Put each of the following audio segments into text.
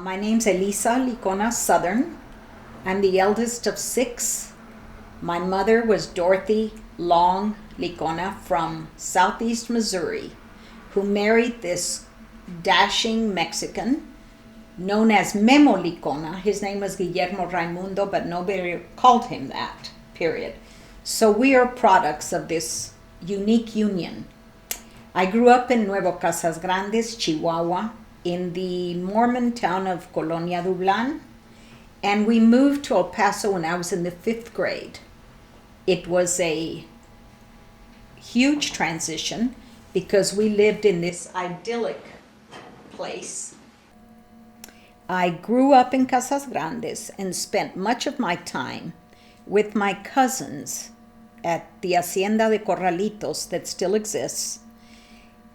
My name's Elisa Licona Southern. I'm the eldest of six. My mother was Dorothy Long Licona from southeast Missouri, who married this dashing Mexican known as Memo Licona. His name was Guillermo Raimundo, but nobody called him that, period. So we are products of this unique union. I grew up in Nuevo Casas Grandes, Chihuahua, in the Mormon town of Colonia Dublan, and we moved to El Paso when I was in the 5th grade. It was a huge transition because we lived in this idyllic place. I grew up in Casas Grandes and spent much of my time with my cousins at the Hacienda de Corralitos that still exists.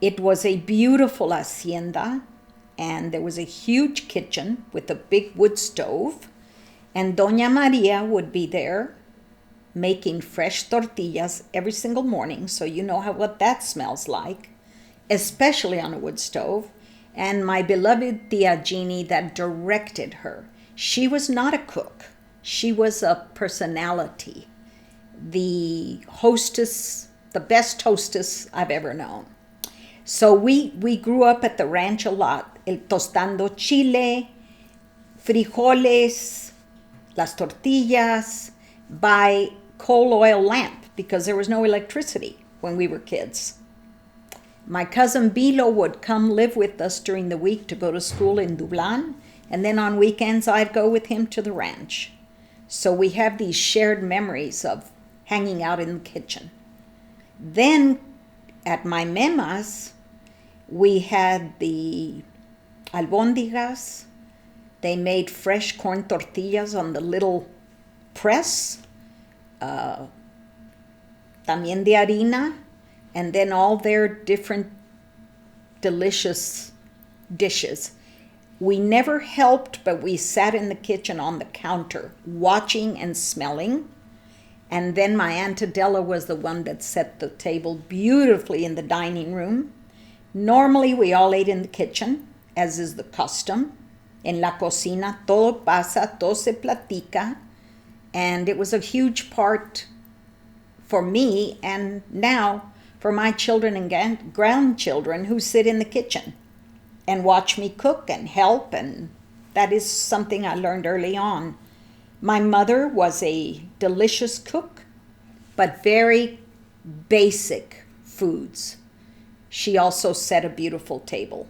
It was a beautiful hacienda, and there was a huge kitchen with a big wood stove, and Doña Maria would be there making fresh tortillas every single morning, so you know what that smells like, especially on a wood stove. And my beloved Tia Jeannie that directed her. She was not a cook. She was a personality. The hostess, the best hostess I've ever known. So we grew up at the ranch a lot, tostando chile, frijoles, las tortillas, by coal oil lamp because there was no electricity when we were kids. My cousin Bilo would come live with us during the week to go to school in Dublan, and then on weekends I'd go with him to the ranch. So we have these shared memories of hanging out in the kitchen. Then at my memas, we had the albóndigas. They made fresh corn tortillas on the little press, también de harina, and then all their different delicious dishes. We never helped, but we sat in the kitchen on the counter, watching and smelling. And then my Aunt Adela was the one that set the table beautifully in the dining room. Normally, we all ate in the kitchen, as is the custom. En la cocina, todo pasa, todo se platica. And it was a huge part for me, and now for my children and grandchildren who sit in the kitchen and watch me cook and help, and that is something I learned early on. My mother was a delicious cook, but very basic foods. She also set a beautiful table.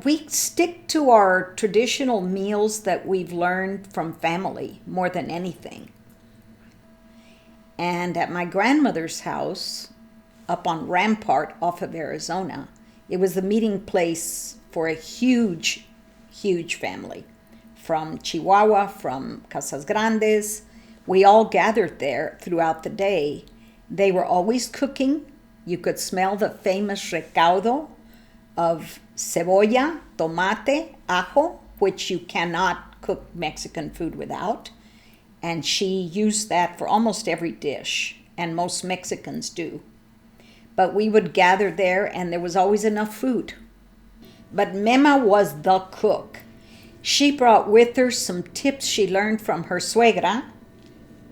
We stick to our traditional meals that we've learned from family more than anything. And at my grandmother's house, up on Rampart off of Arizona, it was the meeting place for a huge, huge family. From Chihuahua, from Casas Grandes, we all gathered there throughout the day. They were always cooking. You could smell the famous recaudo of cebolla, tomate, ajo, which you cannot cook Mexican food without. And she used that for almost every dish, and most Mexicans do. But we would gather there, and there was always enough food. But Mema was the cook. She brought with her some tips she learned from her suegra,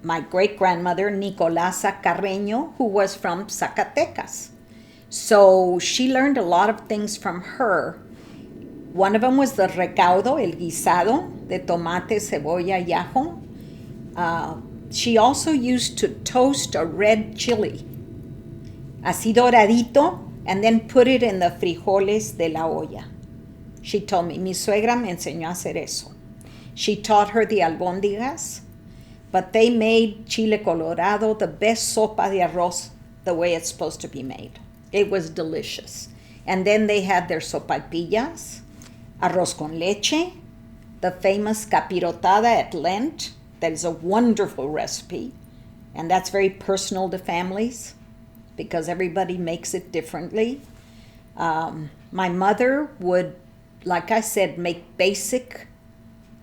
my great-grandmother, Nicolasa Carreño, who was from Zacatecas. So she learned a lot of things from her. One of them was the recaudo, el guisado, de tomate, cebolla, y ajo. She also used to toast a red chili, así doradito, and then put it in the frijoles de la olla. She told me, mi suegra me enseñó a hacer eso. She taught her the albóndigas, but they made chile colorado, the best sopa de arroz, the way it's supposed to be made. It was delicious. And then they had their sopaipillas, arroz con leche, the famous capirotada at Lent. That is a wonderful recipe, and that's very personal to families because everybody makes it differently. My mother would, like I said, make basic,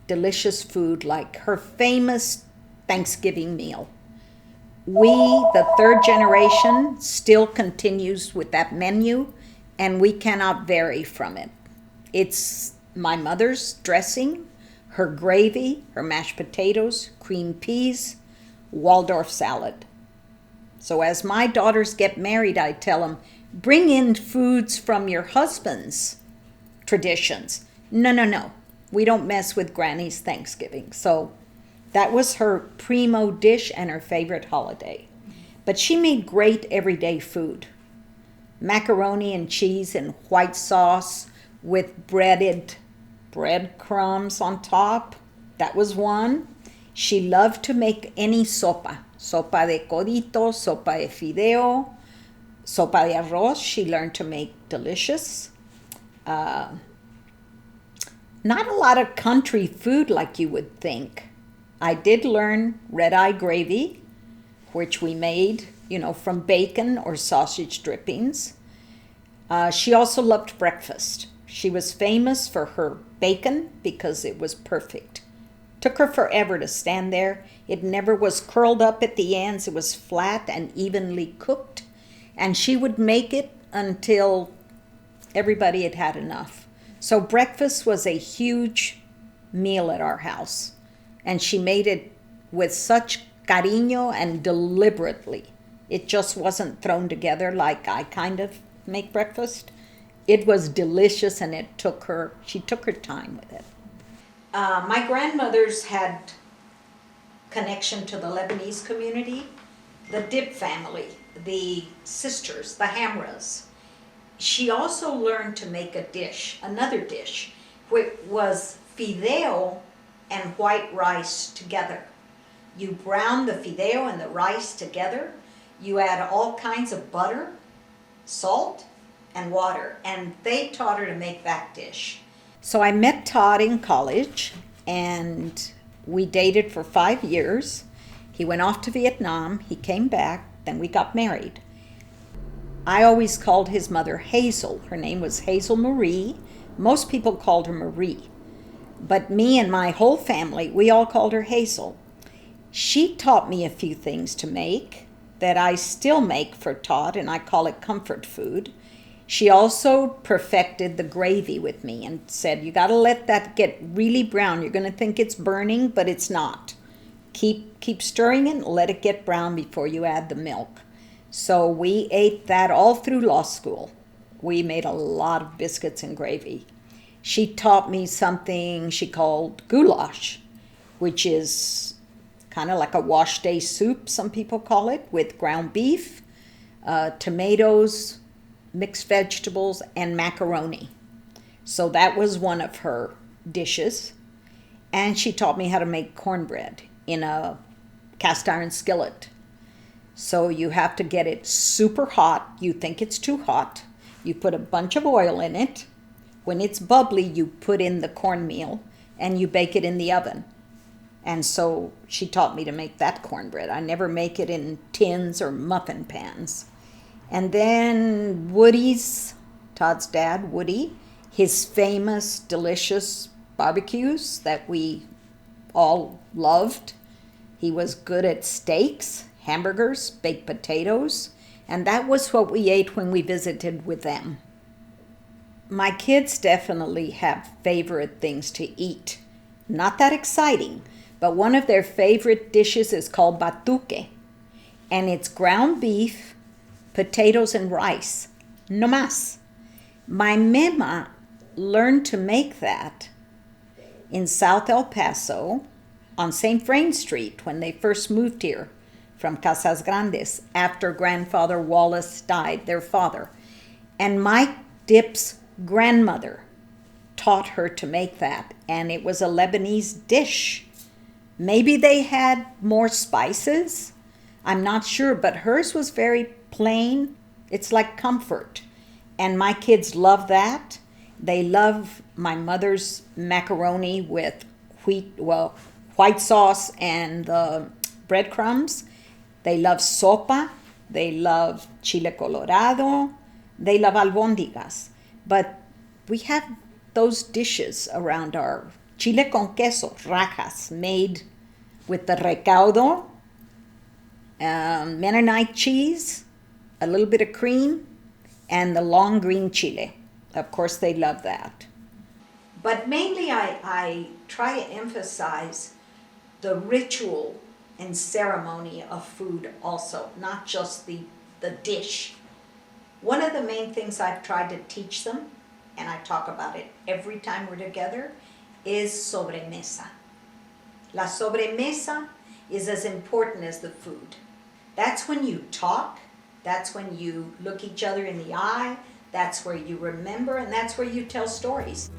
delicious food like her famous Thanksgiving meal. We, the third generation, still continues with that menu, and we cannot vary from it. It's my mother's dressing, her gravy, her mashed potatoes, cream peas, Waldorf salad. So as my daughters get married, I tell them, bring in foods from your husband's traditions. No, no, no. We don't mess with Granny's Thanksgiving. So that was her primo dish and her favorite holiday. But she made great everyday food. Macaroni and cheese and white sauce with breaded breadcrumbs on top. That was one. She loved to make any sopa. Sopa de codito, sopa de fideo, sopa de arroz. She learned to make delicious. Not a lot of country food like you would think. I did learn red-eye gravy, which we made, from bacon or sausage drippings. She also loved breakfast. She was famous for her bacon because it was perfect. Took her forever to stand there. It never was curled up at the ends. It was flat and evenly cooked. And she would make it until everybody had had enough. So breakfast was a huge meal at our house. And she made it with such cariño and deliberately. It just wasn't thrown together like I kind of make breakfast. It was delicious, and she took her time with it. My grandmothers had connection to the Lebanese community, the Dib family, the sisters, the Hamras. She also learned to make another dish, which was fideo and white rice together. You brown the fideo and the rice together. You add all kinds of butter, salt, and water, and they taught her to make that dish. So I met Todd in college, and we dated for 5 years. He went off to Vietnam. He came back. Then we got married. I always called his mother Hazel. Her name was Hazel Marie. Most people called her Marie. But me and my whole family, we all called her Hazel. She taught me a few things to make that I still make for Todd, and I call it comfort food. She also perfected the gravy with me and said, you got to let that get really brown. You're going to think it's burning, but it's not. Keep stirring it and let it get brown before you add the milk. So we ate that all through law school. We made a lot of biscuits and gravy. She taught me something she called goulash, which is kind of like a wash day soup, some people call it, with ground beef, tomatoes, mixed vegetables, and macaroni. So that was one of her dishes. And she taught me how to make cornbread in a cast iron skillet. So you have to get it super hot. You think it's too hot. You put a bunch of oil in it. When it's bubbly, you put in the cornmeal and you bake it in the oven. And so she taught me to make that cornbread. I never make it in tins or muffin pans. And then Woody's, Todd's dad, Woody, his famous, delicious barbecues that we all loved. He was good at steaks, hamburgers, baked potatoes, and that was what we ate when we visited with them. My kids definitely have favorite things to eat. Not that exciting, but one of their favorite dishes is called batuque, and it's ground beef, potatoes, and rice. No más. My mema learned to make that in South El Paso on St. Vrain Street when they first moved here from Casas Grandes after grandfather Wallace died, their father. And Mike Dip's grandmother taught her to make that, and it was a Lebanese dish. Maybe they had more spices. I'm not sure, but hers was very plain. It's like comfort. And my kids love that. They love my mother's macaroni with white sauce and the breadcrumbs. They love sopa. They love chile colorado. They love albóndigas. But we have those dishes around our chile con queso, rajas, made with the recaudo, Mennonite cheese, a little bit of cream, and the long green chile. Of course, they love that. But mainly I try to emphasize the ritual and ceremony of food also, not just the dish. One of the main things I've tried to teach them, and I talk about it every time we're together, is sobremesa. La sobremesa is as important as the food. That's when you talk, that's when you look each other in the eye, that's where you remember, and that's where you tell stories.